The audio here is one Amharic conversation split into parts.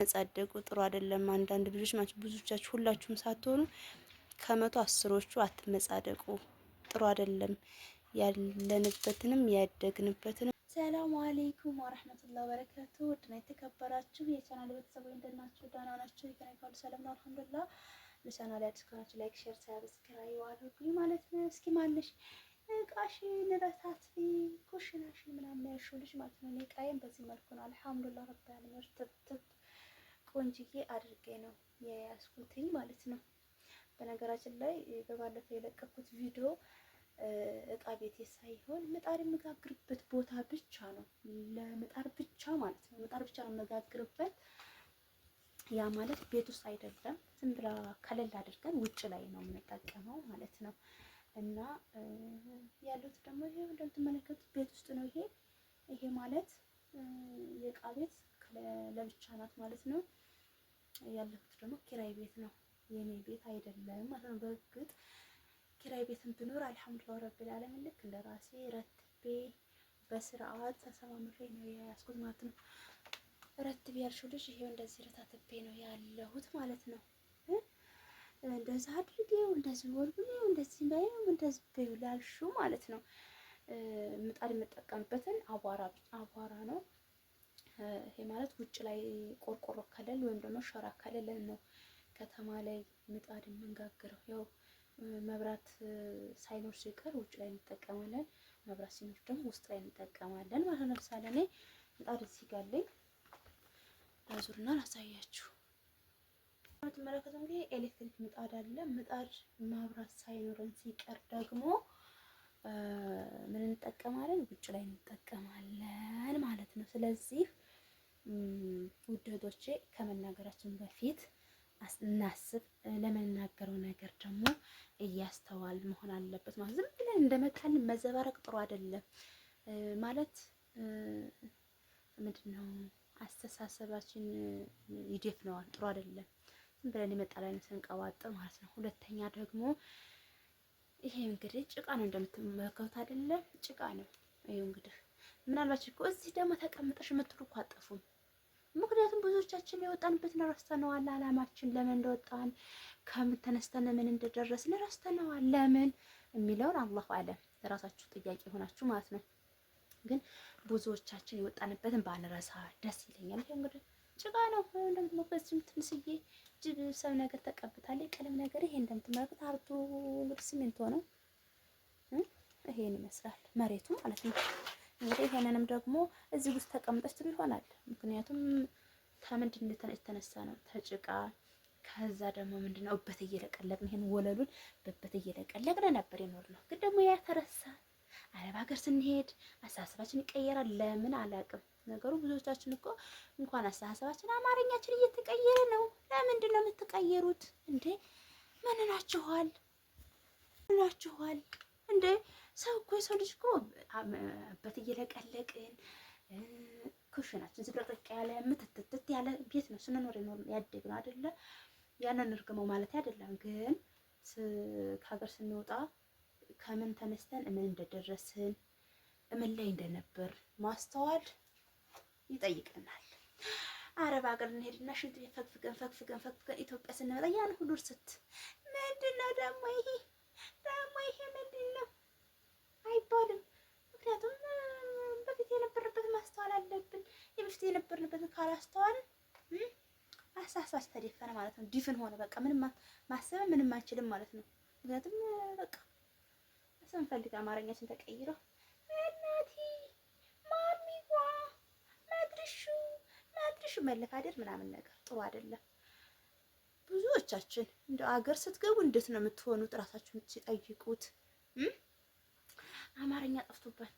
መጻደቁ ጥሩ አይደለም። አንዳንድ ልጆች ናቸው ብዙዎቻችሁ ሁላችሁም ሳትሆኑ ከመቶ አስሮቹ አትመጻደቁ፣ ጥሩ አይደለም። ያለንበትንም ያደግንበትንም። ሰላም አለይኩም ወራህመቱላሂ ወበረካቱ። ውድና የተከበራችሁ የቻናል ቤተሰቦች እንደናችሁ ደህና ናችሁ? ይከራይካሉ ሰላም ነው አልሐምዱሊላህ። ለቻናል አዲስ ከሆናችሁ ላይክ፣ ሼር፣ ሰብስክራይብ አድርጉኝ ማለት ነው። እስኪ ማለሽ እቃሽን ረታትፊ ኩሽናሽን ምናምን ያልሽው ልጅ ማለት ነው። እቃዬን በዚህ መልኩ ነው አልሐምዱሊላህ ረብል ዓለሚን ትብትብ ቆንጅዬ አድርጌ ነው የያዝኩትኝ ማለት ነው። በነገራችን ላይ በባለፈው የለቀኩት ቪዲዮ እቃ ቤቴ ሳይሆን ምጣድ የምጋግርበት ቦታ ብቻ ነው፣ ለምጣድ ብቻ ማለት ነው። ምጣድ ብቻ ነው የምጋግርበት። ያ ማለት ቤት ውስጥ አይደለም፣ ዝም ብላ ከለል አድርገን ውጭ ላይ ነው የምንጠቀመው ማለት ነው። እና ያሉት ደግሞ ይሄ እንደምትመለከቱት ቤት ውስጥ ነው። ይሄ ማለት የእቃ ቤት ለብቻ ናት ማለት ነው። ያለሁት ደግሞ ኪራይ ቤት ነው፣ የኔ ቤት አይደለም ማለት ነው። በእርግጥ ኪራይ ቤትን ብኖር አልሐምዱሊላህ ረብል ዓለሚን ልክ እንደራሴ ረትቤ በስርዓት ተሰማምሬ ነው የያዝኩት ማለት ነው። ረትቤ ያልሽው ልጅ ይሄው እንደዚህ ረታትቤ ነው ያለሁት ማለት ነው። እንደዚህ አድርጌው እንደዚህ ወልብኔው እንደዚህ ባይው እንደዚህ በይው ላልሽው ማለት ነው። ምጣድ የምጠቀምበትን አቧራ ነው። ይሄ ማለት ውጭ ላይ ቆርቆሮ ከለል ወይም ደግሞ ሸራ ከለለን ነው ከተማ ላይ ምጣድ የምንጋግረው። ያው መብራት ሳይኖር ሲቀር ውጭ ላይ እንጠቀማለን፣ መብራት ሲኖር ደግሞ ውስጥ ላይ እንጠቀማለን ማለት ነው። ለምሳሌ እኔ ምጣድ እዚህ ጋር አለኝ፣ አዙርና ላሳያችሁ። የምትመለከቱት እንግዲህ ኤሌክትሪክ ምጣድ አለ። ምጣድ መብራት ሳይኖረን ሲቀር ደግሞ ምን እንጠቀማለን? ውጭ ላይ እንጠቀማለን ማለት ነው። ስለዚህ ውድ እህቶቼ ከመናገራችን በፊት እናስብ። ለመናገረው ነገር ደግሞ እያስተዋል መሆን አለበት ማለት። ዝም ብለን እንደመጣን መዘባረቅ ጥሩ አይደለም ማለት ምንድነው፣ አስተሳሰባችን ይደፍነዋል፣ ጥሩ አይደለም። ዝም ብለን የመጣን አይነት ስንቀባጥር ማለት ነው። ሁለተኛ ደግሞ ይሄ እንግዲህ ጭቃ ነው እንደምትመለከቱት አይደለም፣ ጭቃ ነው። ይሄው እንግዲህ ምናልባት እኮ እዚህ ደግሞ ተቀምጠሽ የምትሉ እኮ አጠፉም። ምክንያቱም ብዙዎቻችን የወጣንበትን ረስተነዋል። አላማችን ለምን እንደወጣን ከምን ተነስተን ምን እንደደረስን ረስተነዋል። ለምን የሚለውን አላሁ አለም፣ ለራሳችሁ ጥያቄ ሆናችሁ ማለት ነው። ግን ብዙዎቻችን የወጣንበትን ባንረሳ ደስ ይለኛል። ይሄ እንግዲህ ጭቃ ነው እንደምትመለከቱት፣ ትንሽዬ ጅብሰም ነገር ተቀብታለች፣ ቀለም ነገር። ይሄ እንደምትመለከቱት አርቶ እንግዲህ ሲሚንቶ ነው። ይሄን ይመስላል መሬቱ ማለት ነው። እንግዲህ ይሄንንም ደግሞ እዚህ ውስጥ ተቀምጠሽ ትሉ ይሆናል። ምክንያቱም ከምንድን የተነሳ ነው? ተጭቃ። ከዛ ደግሞ ምንድነው እበት እየለቀለቅን ይሄን ወለሉን በበት እየለቀለቅን ነበር የኖርነው። ግን ደግሞ ያ ተረሳ። አረብ ሀገር ስንሄድ አስተሳሰባችን ይቀየራል። ለምን አላውቅም። ነገሩ ብዙዎቻችን እኮ እንኳን አስተሳሰባችን አማርኛችን እየተቀየረ ነው። ለምንድን ነው የምትቀየሩት እንዴ? ምን ናችኋል? እንዴ? ሰው እኮ የሰው ልጅ እኮ በት እየለቀለቅን ኩሽናችን ዝብረቅርቅ ያለ ምትትት ያለ ቤት ነው ስንኖር ያደግነው አይደለ? ያንን እርግመው ማለት አይደለም። ግን ከሀገር ስንወጣ ከምን ተነስተን ምን እንደደረስን ምን ላይ እንደነበር ማስተዋል ይጠይቀናል። አረብ ሀገር እንሄድና ሽንት ቤት ፈግፍገን ኢትዮጵያ ስንመጣ ያን ሁሉ እርስት ምንድነው ደግሞ ይሄ ምንድነው አይባልም። ምክንያቱም በፊት የነበርንበት ማስተዋል አለብን። የበፊት የነበርንበትን ካላስተዋልን አስተሳሰባችን ተደፈነ ማለት ነው። ዲፍን ሆነ በቃ ምንም ማሰብ ምንም አንችልም ማለት ነው። ምክንያቱም በቃ ስንፈልግ አማርኛችን ተቀይሮ እናቲ ማሚዋ መድርሹ መለካደር ምናምን ነገር ጥሩ አይደለም። ብዙዎቻችን እንደ አገር ስትገቡ እንዴት ነው የምትሆኑት? ራሳችሁን ሲጠይቁት አማርኛ ጠፍቶበት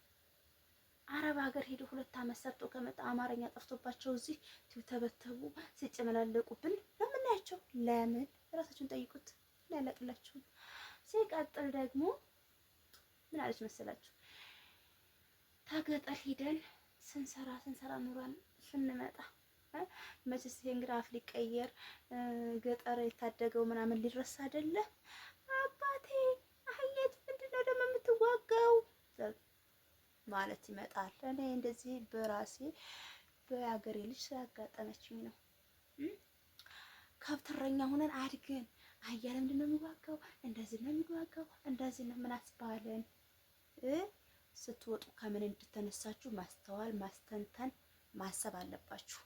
አረብ ሀገር ሄዶ 2 ዓመት ሰርቶ ከመጣ አማርኛ ጠፍቶባቸው እዚህ ተበተቡ ሲጨመላለቁብን ነው የምናያቸው። ለምን? ራሳችሁን ጠይቁት። ያለቅላችሁ። ሲቀጥል ደግሞ ምን አለች መሰላችሁ? ታገጠር ሂደን ስንሰራ ኑሯን ስንመጣ መቼስ ይሄ እንግዲህ አፍ ሊቀየር ገጠር የታደገው ምናምን ሊረሳ አይደለ? አባቴ አህየት ምንድነው ደግሞ የምትዋጋው ማለት ይመጣል። እኔ እንደዚህ በራሴ በአገሬ ልጅ ስላጋጠመችኝ ነው። ከብትረኛ ሆነን አድገን አህያ ለምንድን ነው የሚዋጋው? እንደዚህ ነው የሚዋጋው፣ እንደዚህ ነው። ምን አስባለን? ስትወጡ ከምን እንድትነሳችሁ ማስተዋል፣ ማስተንተን፣ ማሰብ አለባችሁ።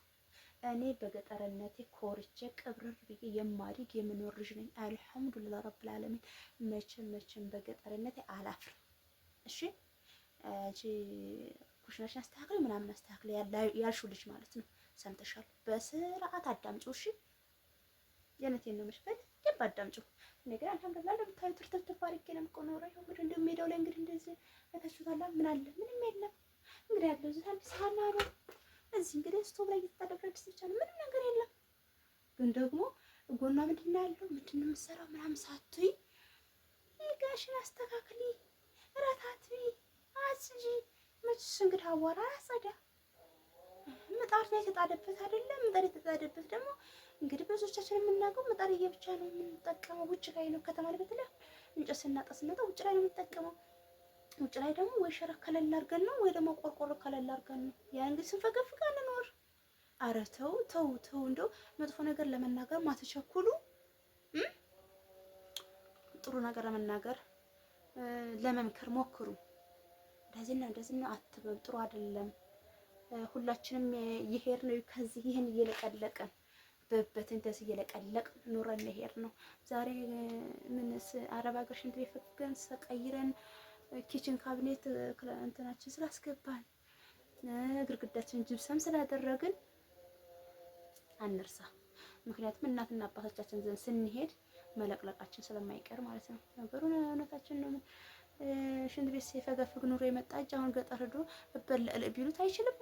እኔ በገጠርነቴ ኮርቼ ቅብርር ብዬ የማድግ የምኖር ልጅ ነኝ። አልሐምዱሊላህ ረብል ዓለሚን። መቼም በገጠርነቴ አላፍርም። እሺ እቺ ኩሽናሽን አስተካክል ምናምን አስተካክል ያልሽው ልጅ ማለት ነው። ሰምተሻል? በስርዓት አዳምጪው። እሺ የእውነቴን ነው የምልሽ። በደንብ አዳምጪው። እኔ ግን አልሐምዱሊላህ እንደምታዩት ትርትፍ አድርጌ ነው የምቆነረው። ይኸው እንግዲህ እንደው ሜዳው ላይ እንግዲህ እንደዚህ እታችሁታላ። ምን አለ? ምንም የለም። እንግዲህ ያለው እዚህ አንድ ሳህን ነው። እዚህ እንግዲህ ስቶቭ ላይ እየተጣደ ብረት ድስት ብቻ ነው። ምንም ነገር የለም። ግን ደግሞ ጎኗ ምንድን ነው ያለው? ምንድን ነው የምትሰራው ምናምን ሳትይ ጋሽን አስተካክሊ፣ ረታትቢ፣ አጽጂ። መችሽ እንግዲህ አዋራ አጸዳ ምጣድ ላይ የተጣደበት አይደለም። ምጣድ የተጣደበት ደግሞ እንግዲህ ብዙዎቻችን የምናውቀው ምጣድዬ ብቻ ነው የምንጠቀመው። ውጭ ላይ ነው ከተማ ላይ በተለይ እንጨት ስናጣ ውጭ ላይ ነው የምንጠቀመው። ውጭ ላይ ደግሞ ወይ ሸራ ከለል አድርገን ነው ወይ ደግሞ ቆርቆሮ ከለል አድርገን ነው። ያን እንግዲህ ስንፈገፍግ አንኖር። ኧረ ተው ተው ተው፣ እንደው መጥፎ ነገር ለመናገር ማትቸኩሉ፣ ጥሩ ነገር ለመናገር ለመምከር ሞክሩ። እንደዚህ ነው አትበሉ። ጥሩ አይደለም። ሁላችንም ይሄድ ነው ከዚህ ይሄን እየለቀለቀን በበት እንደዚህ እየለቀለቅ ኑረን ይሄድ ነው። ዛሬ ምንስ አረብ ሀገር ሽንት ቤት ፈቅገን ተቀይረን ኪችን ካቢኔት እንትናችን ስላስገባን ግድግዳችን ጅብሰም ስላደረግን አንርሳ። ምክንያቱም እናትና አባቶቻችን ዘንድ ስንሄድ መለቅለቃችን ስለማይቀር ማለት ነው። ነገሩን እውነታችን ነው። ሽንት ቤት ሲፈገፍግ ኑሮ የመጣ እጅ አሁን ገጠር ሄዶ እበለለ ቢሉት አይችልም።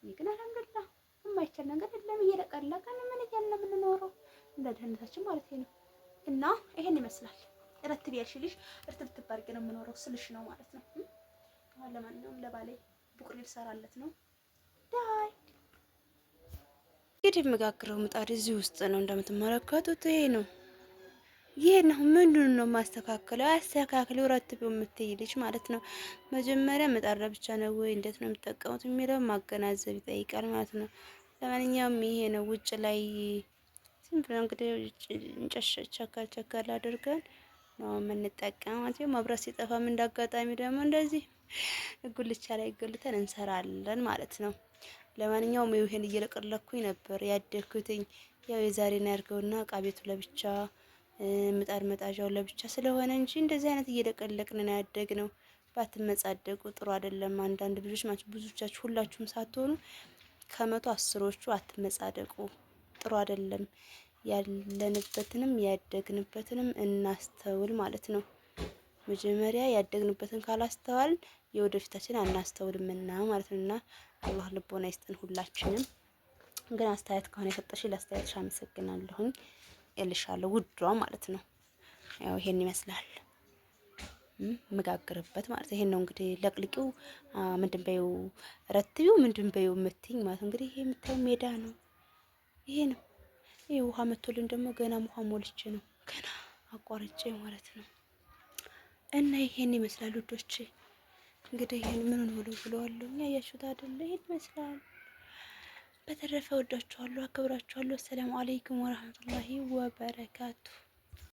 እኔ ግን አልሐምዱሊላህ የማይቻል ነገር የለም። እየለቀለቀን ምን እያልን ነው የምንኖረው? እንደ ደህንነታችን ማለት ነው። እና ይሄን ይመስላል። ረትብ ያልሽልሽ እርትብትብ አድርጌ ነው የምኖረው ስልሽ ነው ማለት ነው። ለማንኛውም ለባሌ ቡቅሪ ልሰራለት ነው። ዳይ እንግዲህ የምጋግረው ምጣድ እዚህ ውስጥ ነው እንደምትመለከቱት። ይሄ ነው ምንድን ነው ማስተካከለው? አስተካክለው ረትበው የምትይ ልጅ ማለት ነው። መጀመሪያ ምጣድ ብቻ ነው ወይ እንዴት ነው የምትጠቀሙት የሚለው ማገናዘብ ይጠይቃል ማለት ነው። ለማንኛውም ይሄ ነው ውጭ ላይ ዝም ብሎ እንግዲህ እንጨት ቸካል አድርገን ነው የምንጠቀማት። መብራት ሲጠፋም እንዳጋጣሚ ደግሞ እንደዚህ ጉልቻ ላይ ገልተን እንሰራለን ማለት ነው። ለማንኛውም ይሄን እየለቀለኩኝ ነበር ያደኩትኝ። ያው የዛሬን ያርገውና እቃ ቤቱ ለብቻ ምጣድ መጣጃው ለብቻ ስለሆነ እንጂ እንደዚህ አይነት እየለቀለቅን ነው ያደግነው። ባትመጻደቁ ጥሩ አይደለም። አንዳንድ ልጆች ማለት ብዙዎቻችሁ ሁላችሁም ሳትሆኑ ከመቶ አስሮቹ አትመጻደቁ፣ ጥሩ አይደለም። ያለንበትንም ያደግንበትንም እናስተውል ማለት ነው። መጀመሪያ ያደግንበትን ካላስተዋል የወደፊታችን አናስተውልምና ማለት ነውና አላህ ልቦና ይስጠን ሁላችንም። ግን አስተያየት ከሆነ የሰጠሽኝ ለአስተያየትሽ አመሰግናለሁኝ እልሻለሁ ውዷ ማለት ነው። ያው ይሄን ይመስላል ምጋግርበት ማለት ይሄን ነው እንግዲህ። ለቅልቂው ምንድን በይው ረትቢው ምንድን በይው የምትይኝ ማለት እንግዲህ ይሄ የምታየው ሜዳ ነው። ይሄ ነው። ይሄ ውሃ መቶልን ደግሞ ገና ውሃ ሞልቼ ነው ገና አቋርጬ ማለት ነው። እና ይሄን ይመስላል ውዶቼ። እንግዲህ ይሄን ምን ብለዋለሁ ያያችሁት አይደለ? ይሄን ይመስላል። በተረፈ ወዳችኋለሁ፣ አከብራችኋለሁ። ሰላም አለይኩም ወራህመቱላሂ ወበረካቱ።